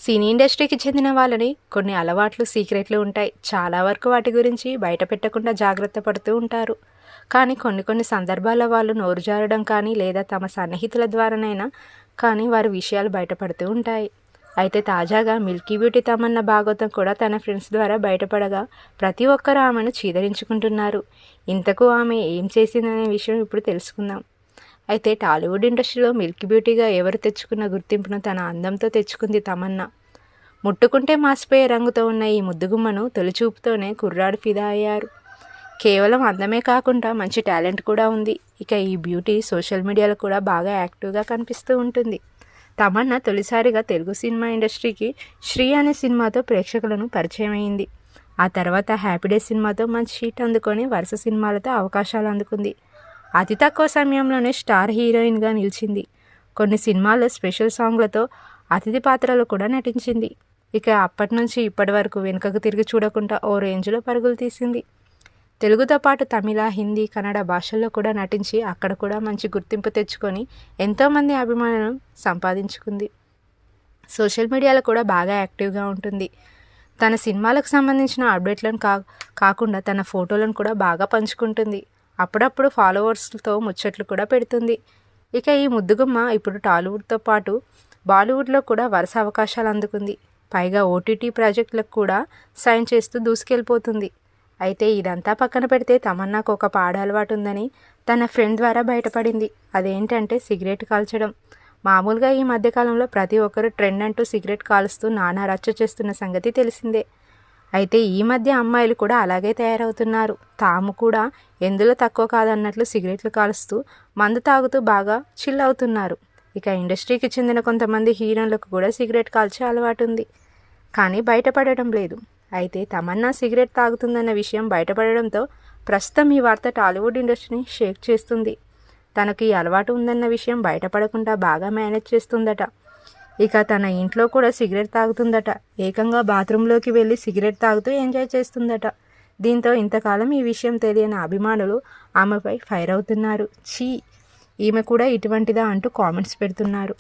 సినీ ఇండస్ట్రీకి చెందిన వాళ్ళని కొన్ని అలవాట్లు సీక్రెట్లు ఉంటాయి. చాలా వరకు వాటి గురించి బయట పెట్టకుండా జాగ్రత్త పడుతూ ఉంటారు. కానీ కొన్ని సందర్భాల్లో వాళ్ళు నోరు జారడం కానీ లేదా తమ సన్నిహితుల ద్వారానైనా కానీ వారి విషయాలు బయటపడుతూ ఉంటాయి. అయితే తాజాగా మిల్కీ బ్యూటీ తమన్నా భాగవతం కూడా తన ఫ్రెండ్స్ ద్వారా బయటపడగా ప్రతి ఒక్కరూ ఆమెను చీదరించుకుంటున్నారు. ఇంతకు ఆమె ఏం చేసిందనే విషయం ఇప్పుడు తెలుసుకుందాం. అయితే టాలీవుడ్ ఇండస్ట్రీలో మిల్కీ బ్యూటీగా ఎవరు తెచ్చుకున్న గుర్తింపును తన అందంతో తెచ్చుకుంది తమన్నా. ముట్టుకుంటే మాసిపోయే రంగుతో ఉన్న ఈ ముద్దుగుమ్మను తొలిచూపుతోనే కుర్రాడు ఫిదా అయ్యారు. కేవలం అందమే కాకుండా మంచి టాలెంట్ కూడా ఉంది. ఇక ఈ బ్యూటీ సోషల్ మీడియాలో కూడా బాగా యాక్టివ్గా కనిపిస్తూ ఉంటుంది. తమన్నా తొలిసారిగా తెలుగు సినిమా ఇండస్ట్రీకి శ్రీ అనే సినిమాతో ప్రేక్షకులను పరిచయం అయింది. ఆ తర్వాత హ్యాపీ డేస్ సినిమాతో మంచి హిట్ అందుకొని వరుస సినిమాలతో అవకాశాలు అందుకుంది. అతి తక్కువ సమయంలోనే స్టార్ హీరోయిన్గా నిలిచింది. కొన్ని సినిమాల్లో స్పెషల్ సాంగ్లతో అతిథి పాత్రలు కూడా నటించింది. ఇక అప్పటి నుంచి ఇప్పటి వరకు వెనుకకు తిరిగి చూడకుండా ఓ రేంజ్లో పరుగులు తీసింది. తెలుగుతో పాటు తమిళ, హిందీ, కన్నడ భాషల్లో కూడా నటించి అక్కడ కూడా మంచి గుర్తింపు తెచ్చుకొని ఎంతోమంది అభిమానులను సంపాదించుకుంది. సోషల్ మీడియాలో కూడా బాగా యాక్టివ్గా ఉంటుంది. తన సినిమాలకు సంబంధించిన అప్డేట్లను కాకుండా తన ఫోటోలను కూడా బాగా పంచుకుంటుంది. అప్పుడప్పుడు ఫాలోవర్స్తో ముచ్చట్లు కూడా పెడుతుంది. ఇక ఈ ముద్దుగుమ్మ ఇప్పుడు టాలీవుడ్తో పాటు బాలీవుడ్లో కూడా వరుస అవకాశాలు అందుకుంది. పైగా ఓటీటీ ప్రాజెక్టులకు కూడా సైన్ చేస్తూ దూసుకెళ్ళిపోతుంది. అయితే ఇదంతా పక్కన పెడితే తమన్నాకు ఒక పాడ అలవాటు ఉందని తన ఫ్రెండ్ ద్వారా బయటపడింది. అదేంటంటే సిగరెట్ కాల్చడం. మామూలుగా ఈ మధ్యకాలంలో ప్రతి ఒక్కరు ట్రెండ్ అంటూ సిగరెట్ కాలుస్తూ నానా రచ్చ చేస్తున్న సంగతి తెలిసిందే. అయితే ఈ మధ్య అమ్మాయిలు కూడా అలాగే తయారవుతున్నారు. తాము కూడా ఎందులో తక్కువ కాదన్నట్లు సిగరెట్లు కాలుస్తూ మందు తాగుతూ బాగా చిల్ అవుతున్నారు. ఇక ఇండస్ట్రీకి చెందిన కొంతమంది హీరోయిన్లకు కూడా సిగరెట్ కాల్చే అలవాటు ఉంది, కానీ బయటపడడం లేదు. అయితే తమన్నా సిగరెట్ తాగుతుందన్న విషయం బయటపడడంతో ప్రస్తుతం ఈ వార్త టాలీవుడ్ ఇండస్ట్రీని షేక్ చేస్తుంది. తనకు ఈ అలవాటు ఉందన్న విషయం బయటపడకుండా బాగా మేనేజ్ చేస్తుందట. ఇక తన ఇంట్లో కూడా సిగరెట్ తాగుతుందట. ఏకంగా బాత్రూంలోకి వెళ్ళి సిగరెట్ తాగుతూ ఎంజాయ్ చేస్తుందట. దీంతో ఇంతకాలం ఈ విషయం తెలియని అభిమానులు ఆమెపై ఫైర్ అవుతున్నారు. ఛీ, ఈమె కూడా ఇటువంటిదా అంటూ కామెంట్స్ పెడుతున్నారు.